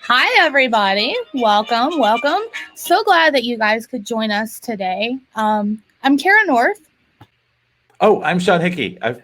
Hi, everybody. Welcome, welcome. So glad that you guys could join us today. I'm Cara North. Oh, I'm Sean Hickey. I'm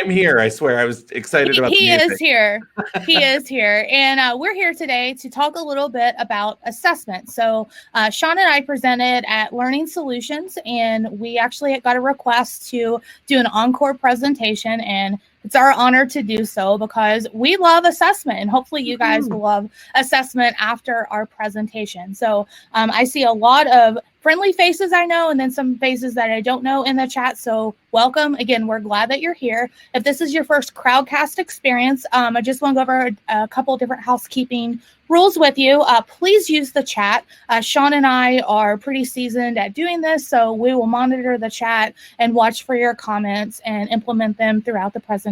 here. I swear. I was excited about the music. He is here. He is here. And we're here today to talk a little bit about assessment. So Sean and I presented at Learning Solutions, and we actually got a request to do an encore presentation. And it's our honor to do so because we love assessment, and hopefully you guys will love assessment after our presentation. So I see a lot of friendly faces I know, and then some faces that I don't know in the chat. So welcome. Again, we're glad that you're here. If this is your first Crowdcast experience, I just want to go over a couple of different housekeeping rules with you. Please use the chat. Sean and I are pretty seasoned at doing this, so we will monitor the chat and watch for your comments and implement them throughout the presentation.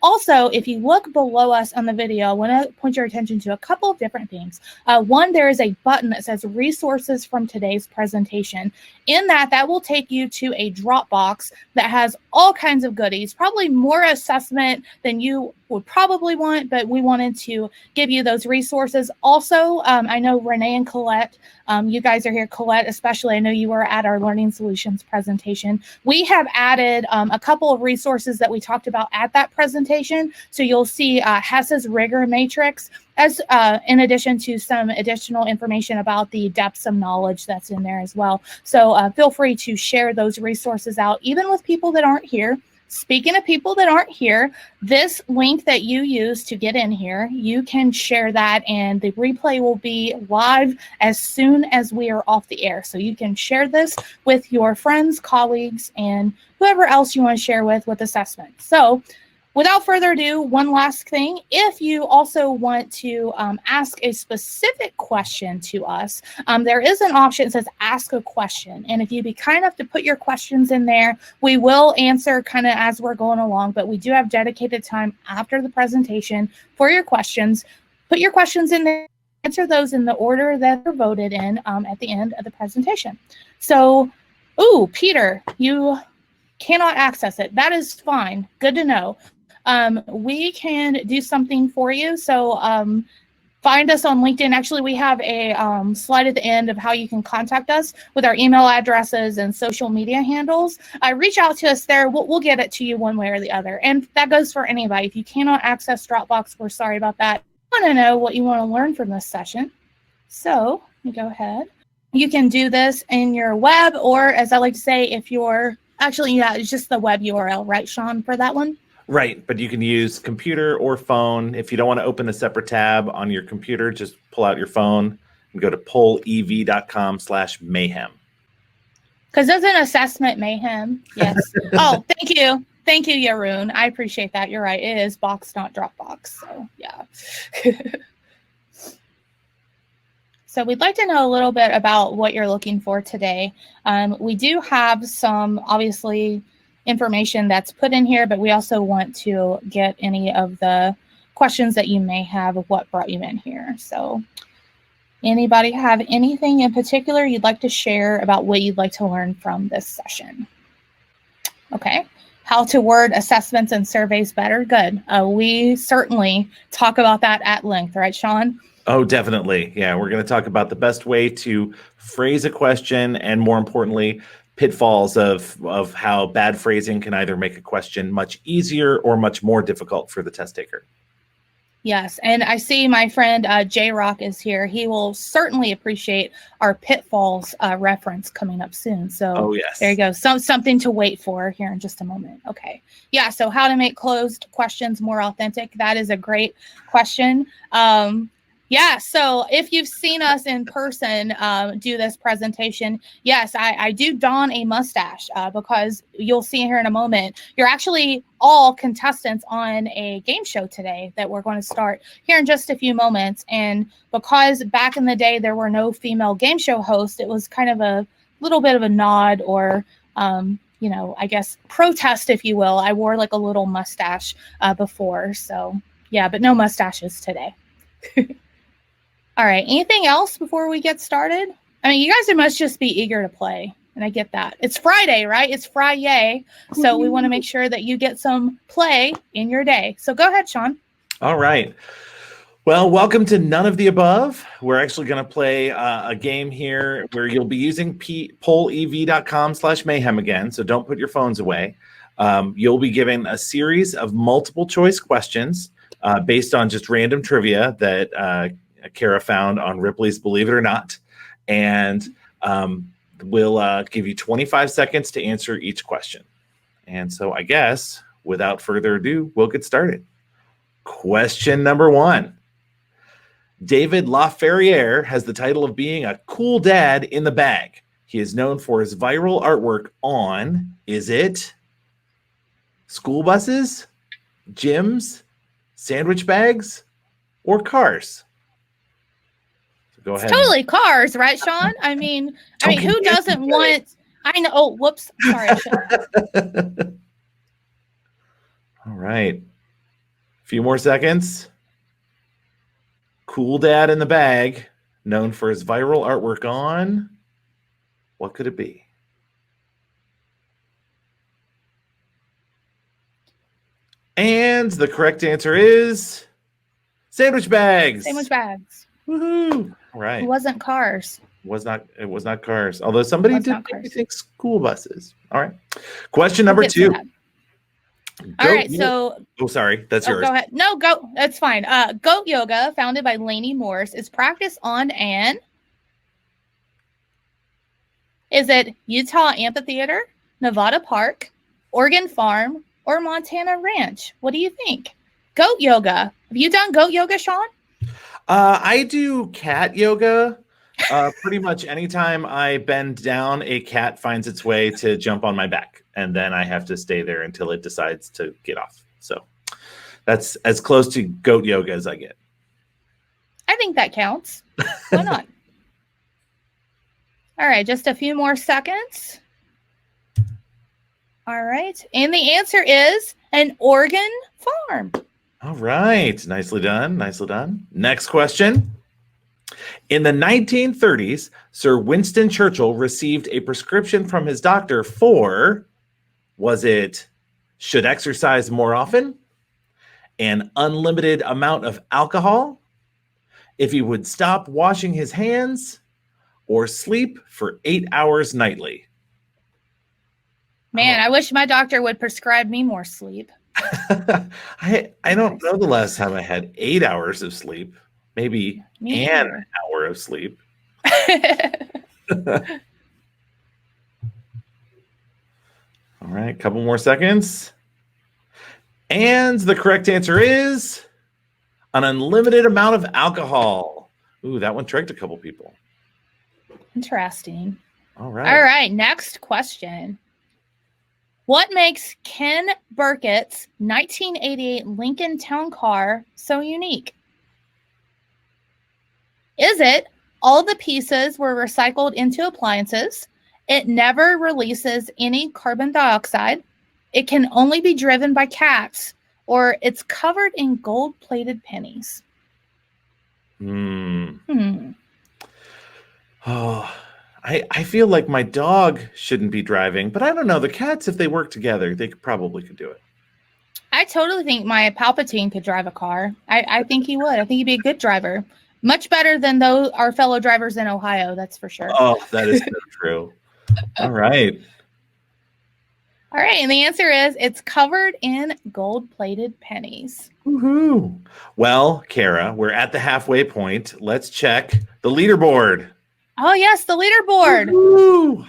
Also, if you look below us on the video, I want to point your attention to a couple of different things. One, there is a button that says resources from today's presentation. In that will take you to a Dropbox that has all kinds of goodies, probably more assessment than you would probably want, but we wanted to give you those resources. Also, I know Renee and Colette, you guys are here. Colette, especially, I know you were at our Learning Solutions presentation. We have added a couple of resources that we talked about at that presentation. So you'll see Hess's rigor matrix, as in addition to some additional information about the depths of knowledge that's in there as well. So feel free to share those resources out, even with people that aren't here. Speaking of people that aren't here, this link that you use to get in here, you can share that, and the replay will be live as soon as we are off the air. So you can share this with your friends, colleagues, and whoever else you want to share with assessment. So without further ado, one last thing. If you also want to ask a specific question to us, there is an option that says ask a question. And if you'd be kind enough to put your questions in there, we will answer kind of as we're going along, but we do have dedicated time after the presentation for your questions. Put your questions in there, answer those in the order that they're voted in at the end of the presentation. So, Peter, you cannot access it. That is fine. Good to know. We can do something for you. So find us on LinkedIn. Actually, we have a slide at the end of how you can contact us with our email addresses and social media handles. Reach out to us there. We'll get it to you one way or the other. And that goes for anybody. If you cannot access Dropbox, we're sorry about that. I want to know what you want to learn from this session. So let me go ahead. You can do this in your web, or as I like to say, if you're actually, yeah, it's just the web URL, right, Sean, for that one? Right, but you can use computer or phone. If you don't want to open a separate tab on your computer, just pull out your phone and go to pollev.com/mayhem. Because isn't assessment mayhem? Yes. Oh, thank you. Thank you, Yaroon. I appreciate that. You're right. It is Box, not Dropbox. So, yeah. So we'd like to know a little bit about what you're looking for today. We do have some, obviously, information that's put in here, but we also want to get any of the questions that you may have of what brought you in here. So anybody have anything in particular you'd like to share about what you'd like to learn from this session? Okay. How to word assessments and surveys better. Good. We certainly talk about that at length, right, Sean? Oh, definitely. Yeah, we're going to talk about the best way to phrase a question, and more importantly, pitfalls of how bad phrasing can either make a question much easier or much more difficult for the test taker. Yes, and I see my friend J-Rock is here. He will certainly appreciate our pitfalls reference coming up soon. So yes. There you go. Something to wait for here in just a moment. Okay. Yeah, so how to make closed questions more authentic. That is a great question. Yeah, so if you've seen us in person do this presentation, yes, I do don a mustache because you'll see here in a moment, you're actually all contestants on a game show today that we're going to start here in just a few moments. And because back in the day there were no female game show hosts, it was kind of a little bit of a nod or, you know, I guess protest, if you will. I wore like a little mustache before. So yeah, but no mustaches today. All right. Anything else before we get started? I mean, you guys must just be eager to play. And I get that. It's Friday, right? It's Friday. So we want to make sure that you get some play in your day. So go ahead, Sean. All right. Well, welcome to None of the Above. We're actually going to play a game here where you'll be using pollev.com/mayhem again, so don't put your phones away. You'll be given a series of multiple choice questions based on just random trivia that Cara found on Ripley's Believe It or Not. And we'll give you 25 seconds to answer each question. And so I guess, without further ado, we'll get started. Question number 1. David Laferriere has the title of being a cool dad in the bag. He is known for his viral artwork on, is it school buses, gyms, sandwich bags, or cars? So go ahead. It's totally cars, right, Sean? I mean, who doesn't want? I know. Oh, whoops. Sorry. All right. A few more seconds. Cool dad in the bag, known for his viral artwork on, what could it be? And the correct answer is sandwich bags. Sandwich bags. Woohoo! All right. It wasn't cars. It was not cars. Although somebody did maybe think school buses. All right. Question number 2. All right, so sorry, that's yours. Go ahead. No, go. That's fine. Goat yoga, founded by Lainey Morse, is practiced on an. Is it Utah Amphitheater, Nevada Park, Oregon Farm, or Montana Ranch? What do you think? Goat yoga. Have you done goat yoga, Sean? I do cat yoga. Pretty much anytime I bend down, a cat finds its way to jump on my back, and then I have to stay there until it decides to get off. So that's as close to goat yoga as I get. I think that counts. Why not? All right, just a few more seconds. All right, and the answer is an Oregon farm. All right, nicely done, nicely done. Next question. In the 1930s, Sir Winston Churchill received a prescription from his doctor for, was it should exercise more often, an unlimited amount of alcohol, if he would stop washing his hands, or sleep for 8 hours nightly? Man, I wish my doctor would prescribe me more sleep. I don't know the last time I had 8 hours of sleep. Maybe an hour of sleep. All right, a couple more seconds. And the correct answer is an unlimited amount of alcohol. Ooh, that one tricked a couple people. Interesting. All right. All right, next question. What makes Ken Burkett's 1988 Lincoln Town Car so unique? Is it all the pieces were recycled into appliances? It never releases any carbon dioxide. It can only be driven by cats, or it's covered in gold-plated pennies. Oh, I feel like my dog shouldn't be driving, but I don't know. The cats, if they work together, they probably could do it. I totally think my Palpatine could drive a car. I think he would. I think he'd be a good driver. Much better than our fellow drivers in Ohio, that's for sure. Oh, that is so true. All right. All right, and the answer is it's covered in gold-plated pennies. Woohoo! Well, Cara, we're at the halfway point. Let's check the leaderboard. Oh, yes, the leaderboard. Woo!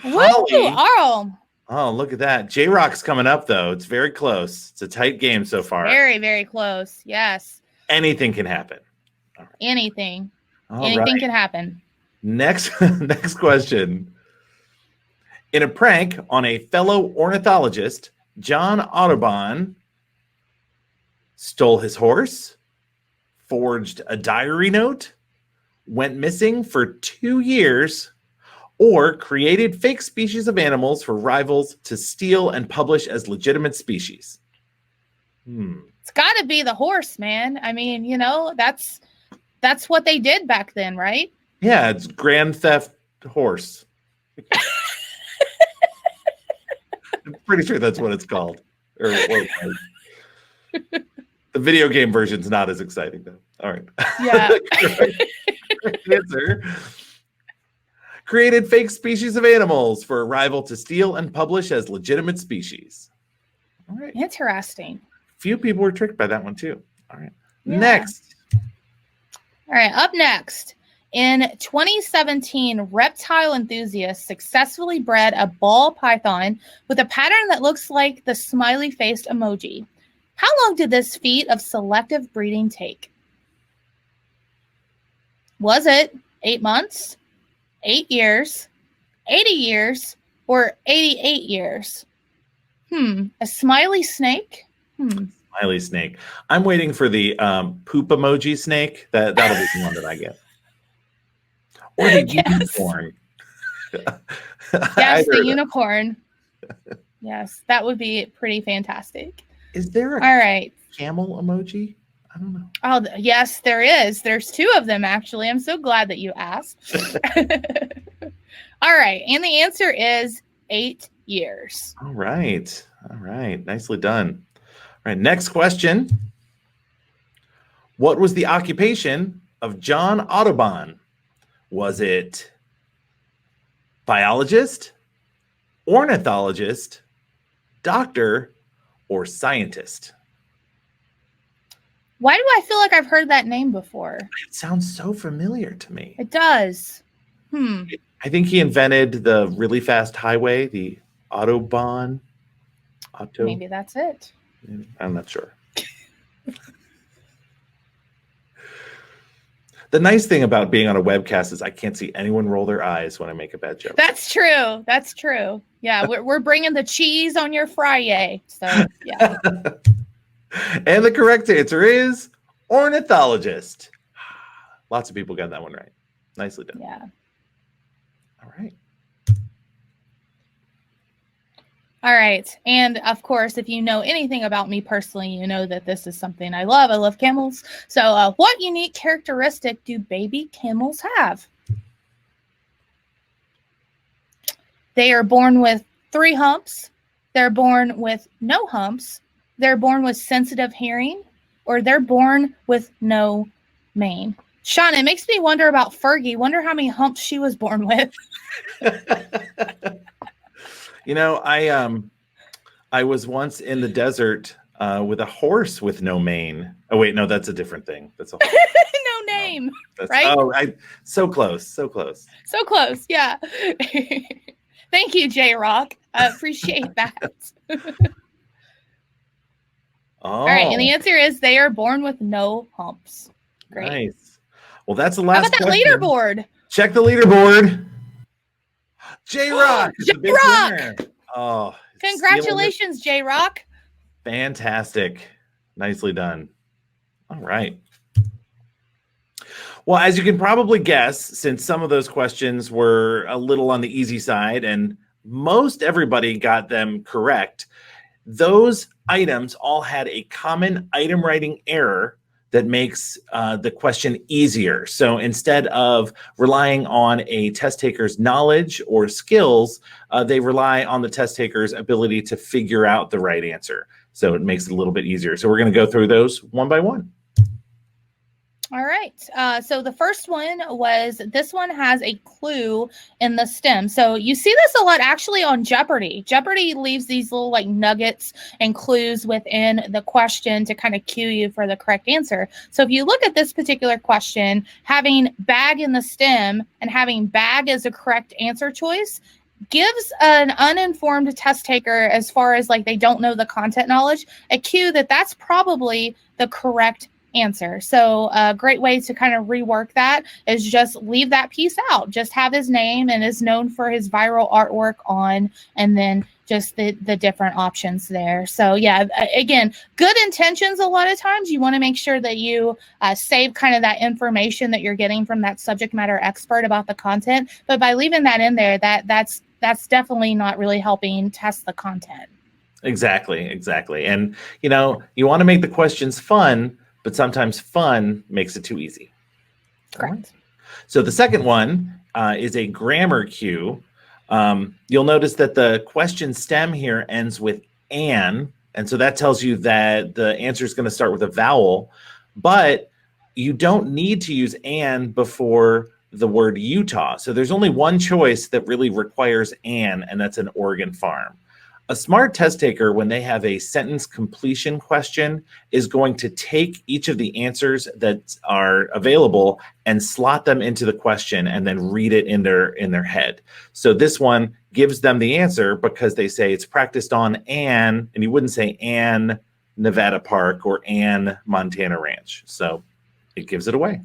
Oh, look at that. J-Rock's coming up, though. It's very close. It's a tight game so far. Very, very close. Yes. Anything can happen. Right. Anything can happen. Next question. In a prank on a fellow ornithologist, John Audubon stole his horse, forged a diary note, went missing for 2 years, or created fake species of animals for rivals to steal and publish as legitimate species. It's got to be the horse, man. I mean, that's what they did back then, right? Yeah, it's Grand Theft Horse. I'm pretty sure that's what it's called. Or what it was. The video game version's not as exciting, though. All right. Yeah. Correct answer. Created fake species of animals for a rival to steal and publish as legitimate species. All right. Interesting. Few people were tricked by that one, too. All right. Yeah. Next. All right. Up next. In 2017, reptile enthusiasts successfully bred a ball python with a pattern that looks like the smiley-faced emoji. How long did this feat of selective breeding take? Was it 8 months, 8 years, 80 years, or 88 years? A smiley snake? Smiley snake. I'm waiting for the poop emoji snake. That'll be the one that I get. Or the unicorn. Yes, the unicorn. Yes, that would be pretty fantastic. Is there a camel emoji? I don't know. Oh, yes, there is. There's 2 of them, actually. I'm so glad that you asked. All right. And the answer is 8 years. All right. All right. Nicely done. All right. Next question. What was the occupation of John Audubon? Was it biologist, ornithologist, doctor, or scientist? Why do I feel like I've heard that name before? It sounds so familiar to me. It does. I think he invented the really fast highway, the Autobahn. Maybe that's it. I'm not sure. The nice thing about being on a webcast is I can't see anyone roll their eyes when I make a bad joke. That's true. That's true. Yeah, we're bringing the cheese on your Friday. So, yeah. And the correct answer is ornithologist. Lots of people got that one right. Nicely done. Yeah. All right. All right. And of course, if you know anything about me personally, you know that this is something I love. I love camels. So what unique characteristic do baby camels have? They are born with 3 humps. They're born with no humps. They're born with sensitive hearing, or they're born with no mane. Sean, it makes me wonder about Fergie. Wonder how many humps she was born with. You know, I was once in the desert with a horse with no mane. Oh wait, no, that's a different thing. That's a no name, right? Oh, so close, so close. So close, yeah. Thank you, J-Rock. I appreciate that. All right, and the answer is they are born with no humps. Great. Nice. Well, that's the last question. How about that leaderboard? Check the leaderboard. J-Rock. J-Rock. Oh, congratulations, J-Rock. Fantastic. Nicely done. All right. Well, as you can probably guess, since some of those questions were a little on the easy side and most everybody got them correct, those items all had a common item writing error that makes the question easier. So instead of relying on a test taker's knowledge or skills, they rely on the test taker's ability to figure out the right answer. So it makes it a little bit easier. So we're going to go through those one by one. All right. So the first one was, this one has a clue in the stem. So you see this a lot actually on Jeopardy. Jeopardy leaves these little like nuggets and clues within the question to kind of cue you for the correct answer. So if you look at this particular question, having bag in the stem and having bag as a correct answer choice gives an uninformed test taker, as far as like they don't know the content knowledge, a cue that that's probably the correct answer. So a great way to kind of rework that is just leave that piece out. Just have his name and is known for his viral artwork on, and then just the different options there. So yeah, again, good intentions. A lot of times you want to make sure that you save kind of that information that you're getting from that subject matter expert about the content. But by leaving that in there, that's definitely not really helping test the content. Exactly. And you know, you want to make the questions fun, but sometimes fun makes it too easy. Correct. Right. So the second one is a grammar cue. You'll notice that the question stem here ends with an And so that tells you that the answer is going to start with a vowel, but you don't need to use "an" before the word Utah. So there's only one choice that really requires "an," and that's an Oregon farm. A smart test taker, when they have a sentence completion question, is going to take each of the answers that are available and slot them into the question and then read it in their head. So this one gives them the answer because they say it's practiced on and you wouldn't say "an Nevada Park" or "an Montana Ranch." So it gives it away.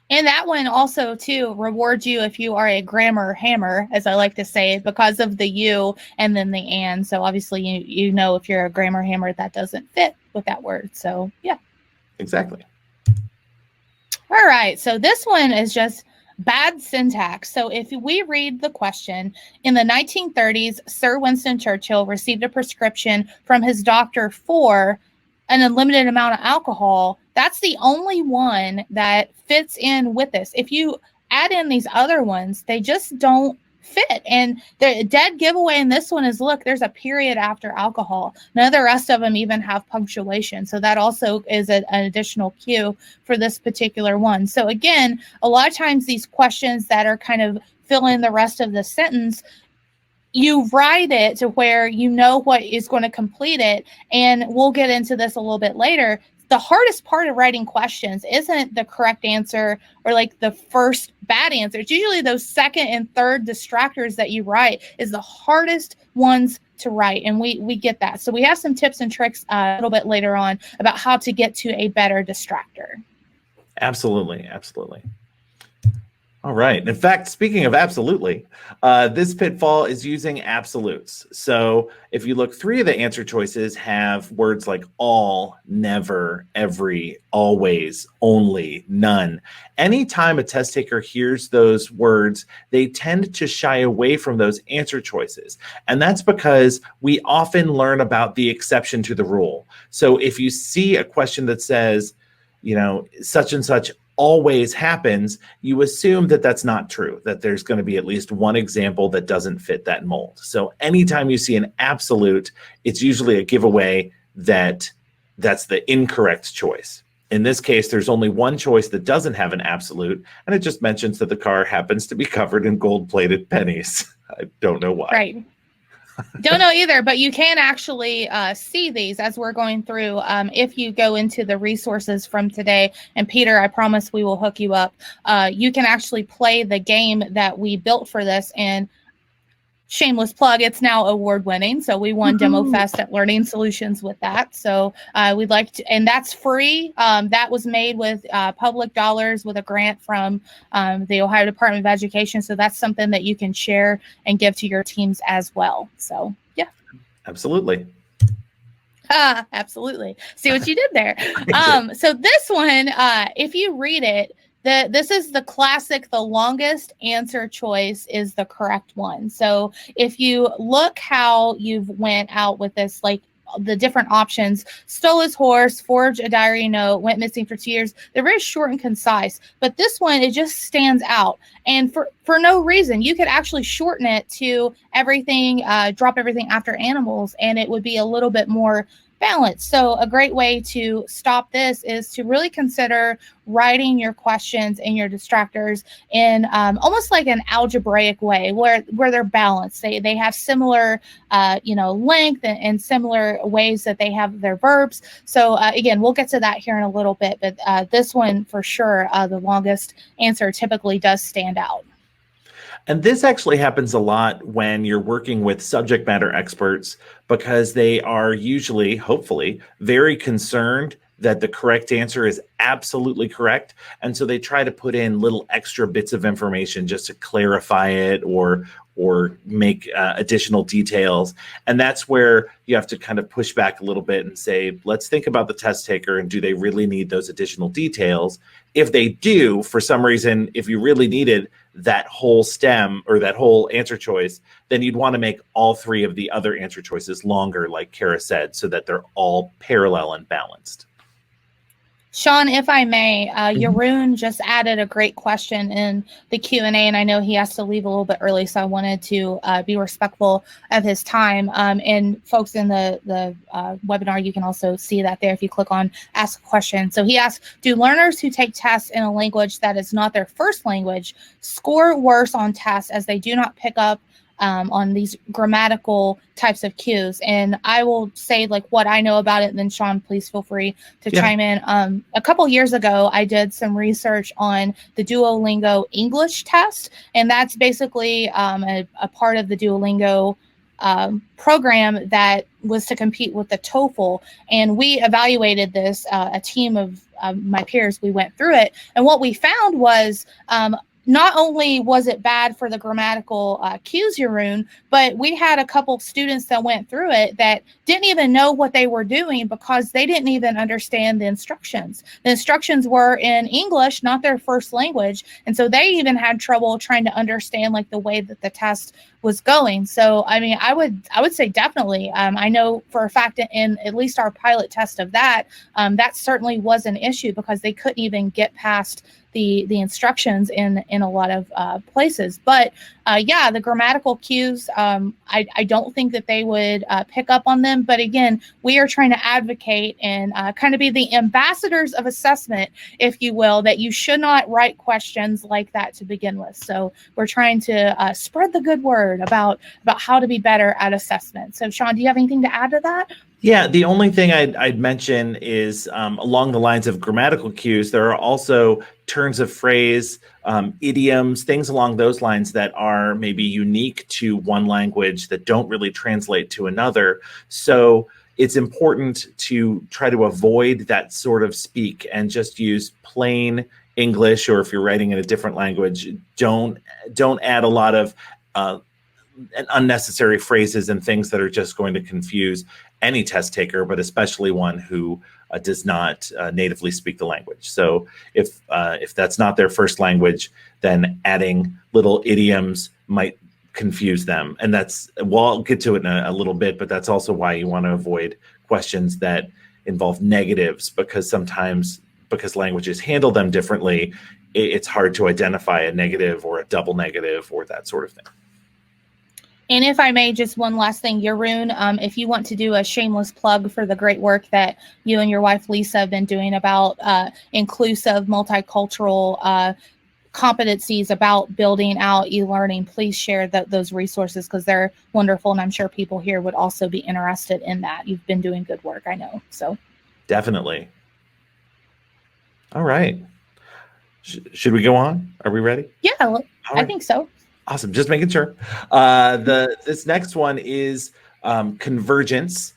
And that one also, too, rewards you if you are a grammar hammer, as I like to say, because of the "you" and then the "and." So obviously, you know if you're a grammar hammer, that doesn't fit with that word. So, yeah. Exactly. All right. So this one is just bad syntax. So if we read the question, in the 1930s, Sir Winston Churchill received a prescription from his doctor for an unlimited amount of alcohol. That's the only one that fits in with this. If you add in these other ones, they just don't fit. And the dead giveaway in this one is, look, there's a period after alcohol. None of the rest of them even have punctuation. So that also is an additional cue for this particular one. So again, a lot of times these questions that are kind of fill in the rest of the sentence, you write it to where you know what is going to complete it. And we'll get into this a little bit later. The hardest part of writing questions isn't the correct answer or like the first bad answer. It's usually those second and third distractors that you write is the hardest ones to write. And we get that. So we have some tips and tricks a little bit later on about how to get to a better distractor. Absolutely. Absolutely. All right. In fact, speaking of absolutely, this pitfall is using absolutes. So if you look, 3 of the answer choices have words like all, never, every, always, only, none. Anytime a test taker hears those words, they tend to shy away from those answer choices. And that's because we often learn about the exception to the rule. So if you see a question that says, such and such always happens, you assume that that's not true, that there's going to be at least one example that doesn't fit that mold. So anytime you see an absolute, it's usually a giveaway that that's the incorrect choice. In this case, there's only one choice that doesn't have an absolute, and it just mentions that the car happens to be covered in gold-plated pennies. I don't know why. Right. Don't know either, but you can actually see these as we're going through. If you go into the resources from today, and Peter, I promise we will hook you up. You can actually play the game that we built for this, and shameless plug, it's now award winning. So we won Demo Fest at Learning Solutions with that. So we'd like to, and that's free. That was made with public dollars with a grant from the Ohio Department of Education. So that's something that you can share and give to your teams as well. So yeah. Absolutely. Absolutely. See what you did there. So this one, if you read it, this is the classic, the longest answer choice is the correct one. So if you look how you've went out with this, like the different options, stole his horse, forged a diary note, went missing for 2 years, they're very short and concise. But this one, it just stands out. And for no reason, you could actually shorten it to everything, drop everything after animals, and it would be a little bit more balance. So a great way to stop this is to really consider writing your questions and your distractors in almost like an algebraic way where they're balanced. They have similar length and similar ways that they have their verbs. So again, we'll get to that here in a little bit, but this one for sure, the longest answer typically does stand out. And this actually happens a lot when you're working with subject matter experts because they are usually, hopefully, very concerned that the correct answer is absolutely correct. And so they try to put in little extra bits of information just to clarify it or make additional details. And that's where you have to kind of push back a little bit and say, let's think about the test taker and do they really need those additional details? If they do, for some reason, if you really needed that whole stem or that whole answer choice, then you'd want to make all 3 of the other answer choices longer, like Cara said, so that they're all parallel and balanced. Sean, if I may, Mhm. Jeroen just added a great question in the Q&A, and I know he has to leave a little bit early, so I wanted to be respectful of his time. And folks in the webinar, you can also see that there if you click on Ask a Question. So he asked, do learners who take tests in a language that is not their first language score worse on tests as they do not pick up on these grammatical types of cues? And I will say like what I know about it, and then Sean, please feel free to chime in. A couple years ago, I did some research on the Duolingo English test, and that's basically a part of the Duolingo program that was to compete with the TOEFL. And we evaluated this, a team of my peers, we went through it. And what we found was not only was it bad for the grammatical cues, Jeroen, but we had a couple students that went through it that didn't even know what they were doing because they didn't even understand the instructions. The instructions were in English, not their first language. And so they even had trouble trying to understand like the way that the test was going. So, I mean, I would say definitely. I know for a fact in at least our pilot test of that, that certainly was an issue because they couldn't even get past the instructions in a lot of places. But yeah, the grammatical cues, I don't think that they would pick up on them. But again, we are trying to advocate and kind of be the ambassadors of assessment, if you will, that you should not write questions like that to begin with. So we're trying to spread the good word about how to be better at assessment. So Sean, do you have anything to add to that? Yeah, the only thing I'd mention is along the lines of grammatical cues, there are also turns of phrase, idioms, things along those lines that are maybe unique to one language that don't really translate to another. So it's important to try to avoid that sort of speak and just use plain English, or if you're writing in a different language, don't add a lot of unnecessary phrases and things that are just going to confuse any test taker, but especially one who does not natively speak the language. So if that's not their first language, then adding little idioms might confuse them. And I'll get to it in a little bit, but that's also why you want to avoid questions that involve negatives, because languages handle them differently, it's hard to identify a negative or a double negative or that sort of thing. And if I may, just one last thing, Jeroen, if you want to do a shameless plug for the great work that you and your wife, Lisa, have been doing about inclusive, multicultural competencies about building out e-learning, please share those resources because they're wonderful. And I'm sure people here would also be interested in that. You've been doing good work, I know. So definitely. All right. Should we go on? Are we ready? Yeah, I think so. Awesome. Just making sure. This next one is convergence.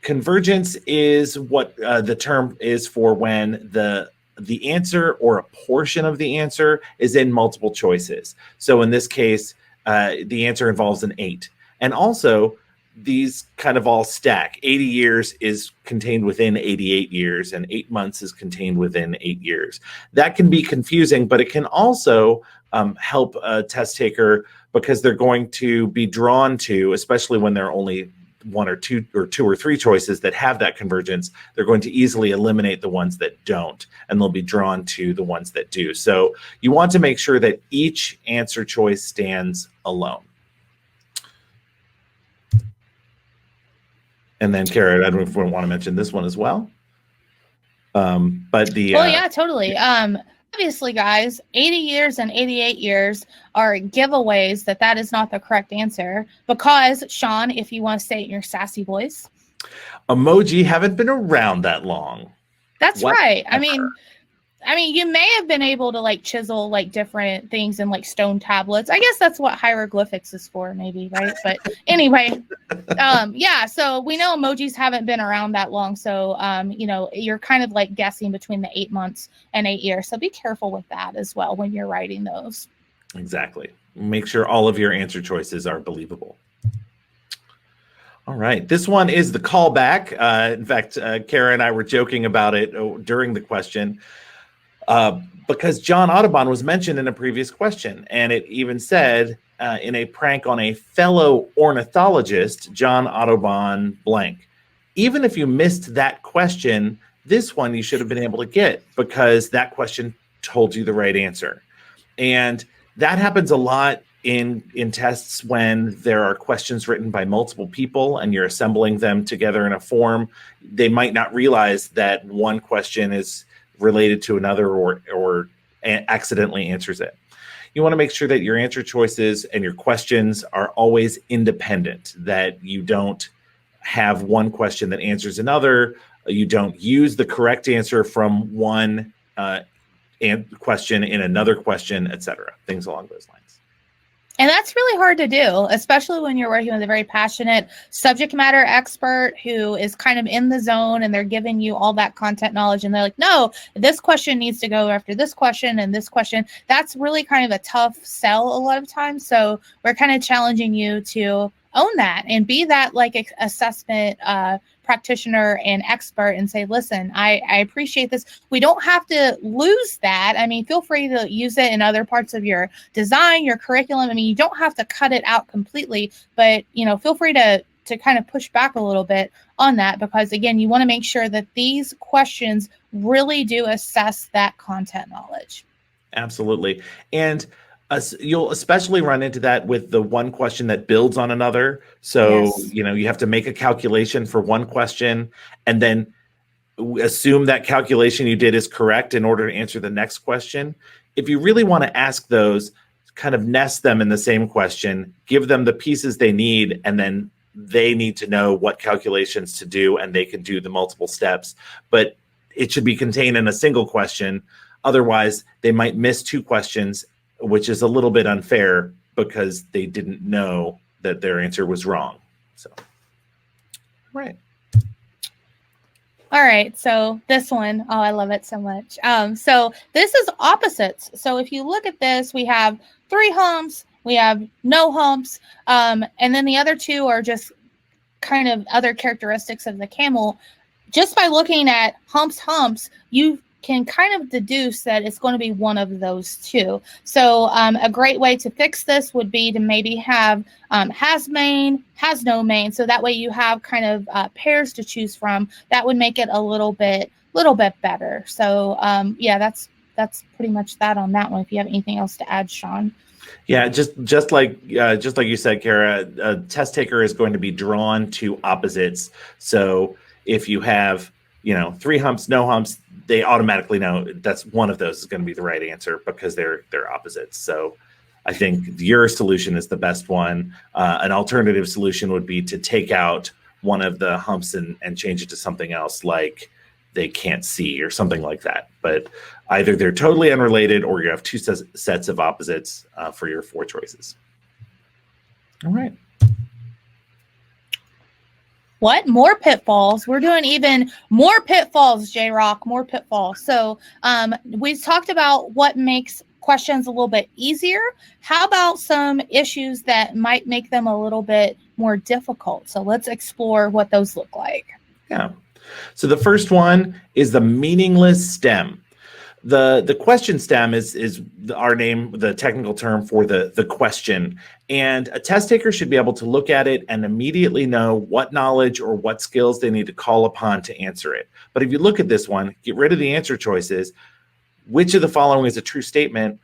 Convergence is what the term is for when the answer or a portion of the answer is in multiple choices. So in this case, the answer involves an 8. And also, these kind of all stack. 80 years is contained within 88 years, and 8 months is contained within 8 years. That can be confusing, but it can also help a test taker because they're going to be drawn to, especially when there are only one or two or three choices that have that convergence, they're going to easily eliminate the ones that don't, and they'll be drawn to the ones that do. So you want to make sure that each answer choice stands alone. And then, Cara, I don't know if we want to mention this one as well. But yeah, totally. Obviously, guys, 80 years and 88 years are giveaways that is not the correct answer because, Sean, if you want to say it in your sassy voice. Emoji haven't been around that long. That's right. I mean, you may have been able to like chisel like different things in like stone tablets. I guess that's what hieroglyphics is for, maybe, right? But anyway, yeah. So we know emojis haven't been around that long. So you're kind of like guessing between the 8 months and 8 years. So be careful with that as well when you're writing those. Exactly. Make sure all of your answer choices are believable. All right. This one is the callback. In fact, Cara and I were joking about it during the question. Because John Audubon was mentioned in a previous question, and it even said in a prank on a fellow ornithologist, John Audubon blank. Even if you missed that question, This one you should have been able to get because that question told you the right answer. And that happens a lot in tests when there are questions written by multiple people and you're assembling them together in a form. They might not realize that one question is related to another or accidentally answers it. You want to make sure that your answer choices and your questions are always independent, that you don't have one question that answers another. You don't use the correct answer from one question in another question, etc. Things along those lines. And that's really hard to do, especially when you're working with a very passionate subject matter expert who is kind of in the zone and they're giving you all that content knowledge. And they're like, no, this question needs to go after this question and this question. That's really kind of a tough sell a lot of times. So we're kind of challenging you to own that and be that like assessment practitioner and expert and say, listen, I appreciate this. We don't have to lose that. I mean, feel free to use it in other parts of your design, your curriculum. I mean, you don't have to cut it out completely, but feel free to kind of push back a little bit on that, because again, you want to make sure that these questions really do assess that content knowledge. Absolutely. And you'll especially run into that with the one question that builds on another. So, Yes. You have to make a calculation for one question and then assume that calculation you did is correct in order to answer the next question. If you really want to ask those, kind of nest them in the same question, give them the pieces they need, and then they need to know what calculations to do and they can do the multiple steps. But it should be contained in a single question. Otherwise, they might miss two questions, which is a little bit unfair because they didn't know that their answer was wrong. So, right. All right. So this one, oh, I love it so much. So this is opposites. So if you look at this, we have 3 humps, we have no humps, and then the other 2 are just kind of other characteristics of the camel. Just by looking at humps, you can kind of deduce that it's going to be one of those 2. So a great way to fix this would be to maybe have has main, has no main. So that way you have kind of pairs to choose from. That would make it a little bit better. So yeah, that's pretty much that on that one. If you have anything else to add, Sean. Yeah, just like you said, Cara, a test taker is going to be drawn to opposites. So if you have 3 humps, no humps, they automatically know that's one of those is going to be the right answer because they're opposites. So I think your solution is the best one. An alternative solution would be to take out one of the humps and change it to something else, like they can't see or something like that. But either they're totally unrelated or you have 2 sets of opposites for your 4 choices. All right. What? More pitfalls? We're doing even more pitfalls, J-Rock, more pitfalls. So we've talked about what makes questions a little bit easier. How about some issues that might make them a little bit more difficult? So let's explore what those look like. Yeah. So the first one is the meaningless stem. The question stem is our name, the technical term for the question. And a test taker should be able to look at it and immediately know what knowledge or what skills they need to call upon to answer it. But if you look at this one, get rid of the answer choices. Which of the following is a true statement?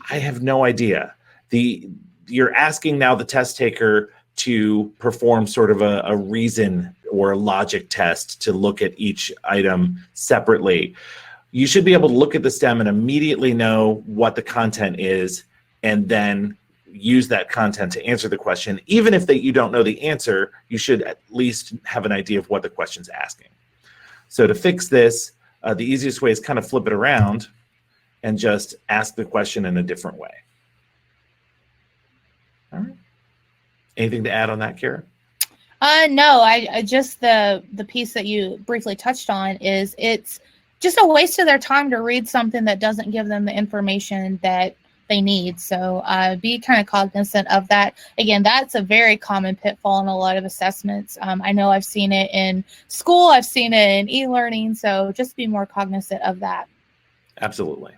I have no idea. You're asking now the test taker to perform sort of a reason or a logic test to look at each item separately. You should be able to look at the stem and immediately know what the content is and then use that content to answer the question. Even if you don't know the answer, you should at least have an idea of what the question's asking. So to fix this, the easiest way is kind of flip it around and just ask the question in a different way. All right. Anything to add on that, Cara? No, I just the piece that you briefly touched on is it's just a waste of their time to read something that doesn't give them the information that they need. So be kind of cognizant of that. Again, that's a very common pitfall in a lot of assessments. I know I've seen it in school. I've seen it in e-learning. So just be more cognizant of that. Absolutely.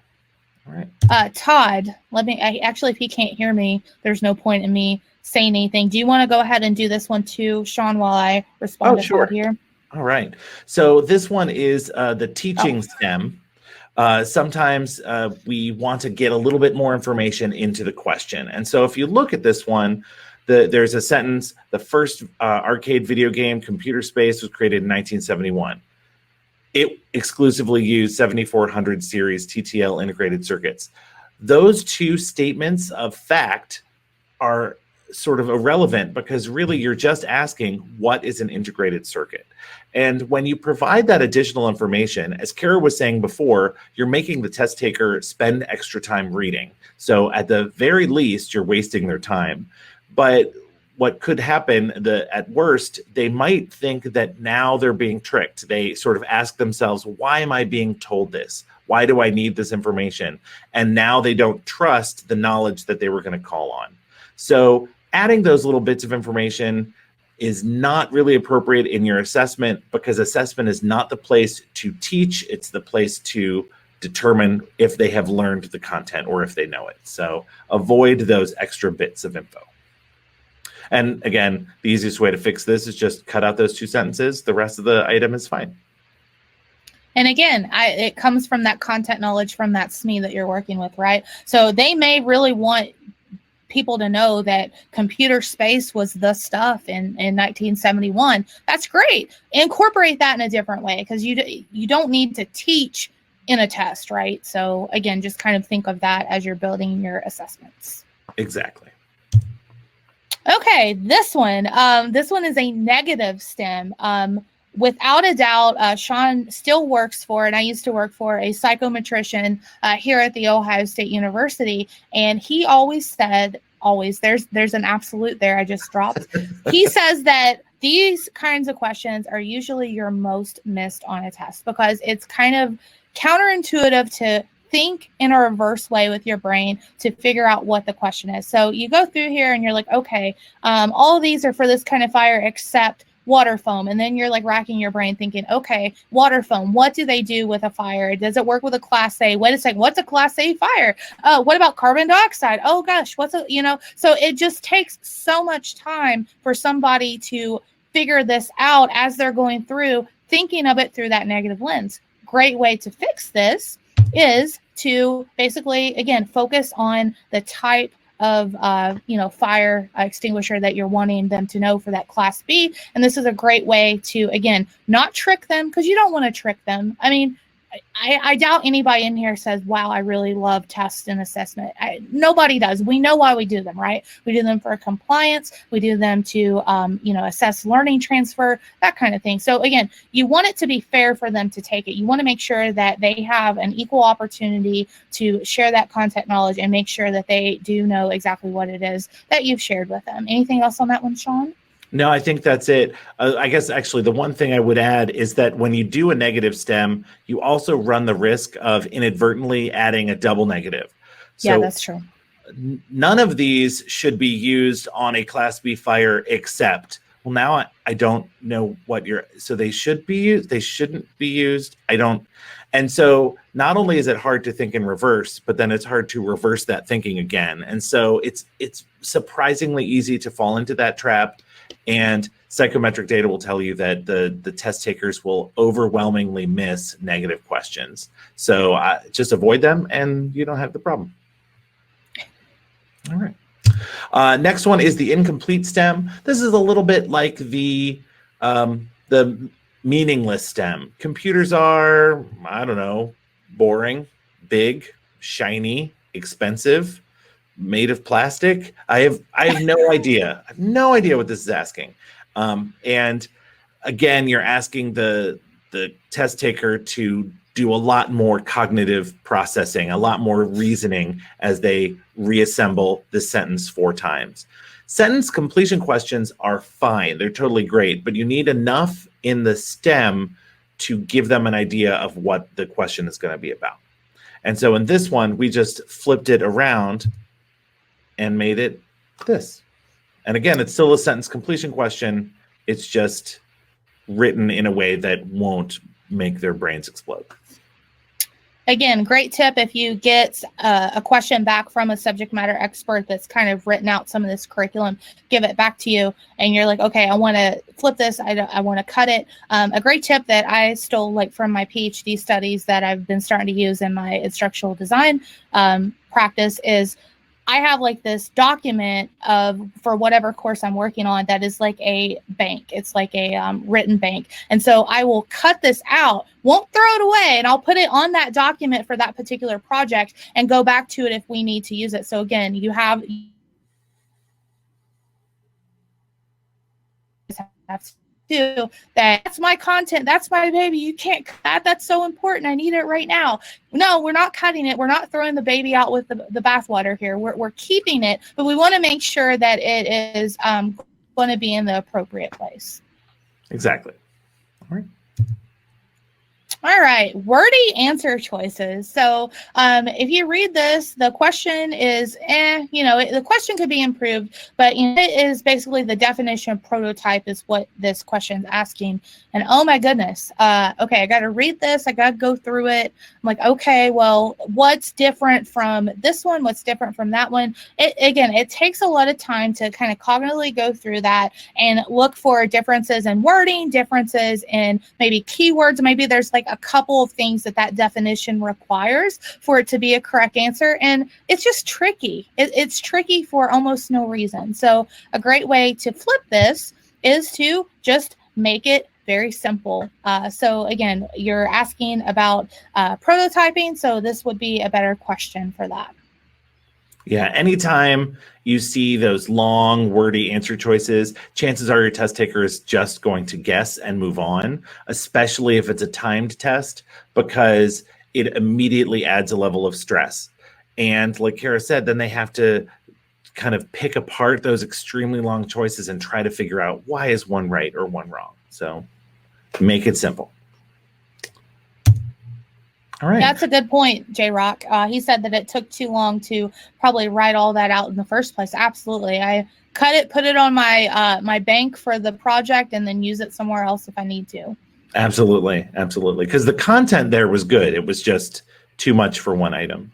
All right. Todd, actually, if he can't hear me, there's no point in me saying anything. Do you want to go ahead and do this one too, Sean, while I respond to sure. Todd here? All right. So this one is the teaching stem. Sometimes we want to get a little bit more information into the question. And so if you look at this one, there's a sentence: the first arcade video game, Computer Space, was created in 1971. It exclusively used 7400 series TTL integrated circuits. Those two statements of fact are sort of irrelevant, because really you're just asking, what is an integrated circuit? And when you provide that additional information, as Cara was saying before, you're making the test taker spend extra time reading. So at the very least, you're wasting their time. But what could happen, at worst, they might think that now they're being tricked. They sort of ask themselves, why am I being told this? Why do I need this information? And now they don't trust the knowledge that they were going to call on. So adding those little bits of information is not really appropriate in your assessment, because assessment is not the place to teach. It's the place to determine if they have learned the content or if they know it. So avoid those extra bits of info. And again, the easiest way to fix this is just cut out those two sentences. The rest of the item is fine. And again, it comes from that content knowledge from that SME that you're working with, right? So they may really want people to know that computer space was the stuff in 1971. That's great. Incorporate that in a different way, because you don't need to teach in a test, right? So again, just kind of think of that as you're building your assessments. Exactly. Okay, this one is a negative stem. Without a doubt, Sean still works for, and I used to work for, a psychometrician here at the Ohio State University, and he always said, there's an absolute there I just dropped. He says that these kinds of questions are usually your most missed on a test, because it's kind of counterintuitive to think in a reverse way with your brain to figure out what the question is. So you go through here and you're like, okay, all of these are for this kind of fire except water foam. And then you're like racking your brain thinking, okay, water foam, what do they do with a fire? Does it work with a class A? Wait a second, what's a class A fire? What about carbon dioxide? Oh gosh, so it just takes so much time for somebody to figure this out as they're going through, thinking of it through that negative lens. Great way to fix this is to basically, again, focus on the type of fire extinguisher that you're wanting them to know for that class B. And this is a great way to, again, not trick them, because you don't want to trick them. I mean, I doubt anybody in here says, wow, I really love test and assessment. Nobody does. We know why we do them, right? We do them for compliance. We do them to, assess learning transfer, that kind of thing. So again, you want it to be fair for them to take it. You want to make sure that they have an equal opportunity to share that content knowledge and make sure that they do know exactly what it is that you've shared with them. Anything else on that one, Sean? No, I think that's it. I guess actually the one thing I would add is that when you do a negative stem, you also run the risk of inadvertently adding a double negative. So yeah, that's true. None of these should be used on a Class B fire except, well, now I don't know what so they should be used, they shouldn't be used. And so not only is it hard to think in reverse, but then it's hard to reverse that thinking again. And so it's surprisingly easy to fall into that trap. And psychometric data will tell you that the test takers will overwhelmingly miss negative questions. So just avoid them and you don't have the problem. All right. Next one is the incomplete stem. This is a little bit like the meaningless stem. Computers are, I don't know, boring, big, shiny, expensive, made of plastic. I have no idea. I have no idea what this is asking. And again, you're asking the test taker to do a lot more cognitive processing, a lot more reasoning as they reassemble the sentence 4 times. Sentence completion questions are fine. They're totally great, but you need enough in the stem to give them an idea of what the question is going to be about. And so in this one, we just flipped it around and made it this. And again, it's still a sentence completion question. It's just written in a way that won't make their brains explode. Again, great tip if you get a question back from a subject matter expert that's kind of written out some of this curriculum, give it back to you, and you're like, okay, I want to flip this, I want to cut it. A great tip that I stole like from my PhD studies that I've been starting to use in my instructional design practice is I have like this document for whatever course I'm working on that is like a bank. It's like a written bank. And so I will cut this out, won't throw it away, and I'll put it on that document for that particular project and go back to it if we need to use it. So again, you have to that's my content, that's my baby, you can't cut that, that's so important, I need it right now. No, we're not cutting it, we're not throwing the baby out with the bathwater here, we're keeping it, but we want to make sure that it is going to be in the appropriate place. Exactly. All right. All right, wordy answer choices. So if you read this, the question is, the question could be improved, but it is basically the definition of prototype is what this question is asking. And oh my goodness, okay, I got to read this, I got to go through it. I'm like, okay, well, what's different from this one? What's different from that one? It takes a lot of time to kind of cognitively go through that and look for differences in wording, differences in maybe keywords. Maybe there's like a couple of things that definition requires for it to be a correct answer. And it's just tricky. It's tricky for almost no reason. So a great way to flip this is to just make it very simple. So again, you're asking about prototyping. So this would be a better question for that. Yeah, anytime you see those long, wordy answer choices, chances are your test taker is just going to guess and move on, especially if it's a timed test, because it immediately adds a level of stress. And like Cara said, then they have to kind of pick apart those extremely long choices and try to figure out why is one right or one wrong. So make it simple. All right. That's a good point, J-Rock. He said that it took too long to probably write all that out in the first place. Absolutely. I cut it, put it on my my bank for the project, and then use it somewhere else if I need to. Absolutely. Absolutely. Because the content there was good. It was just too much for one item.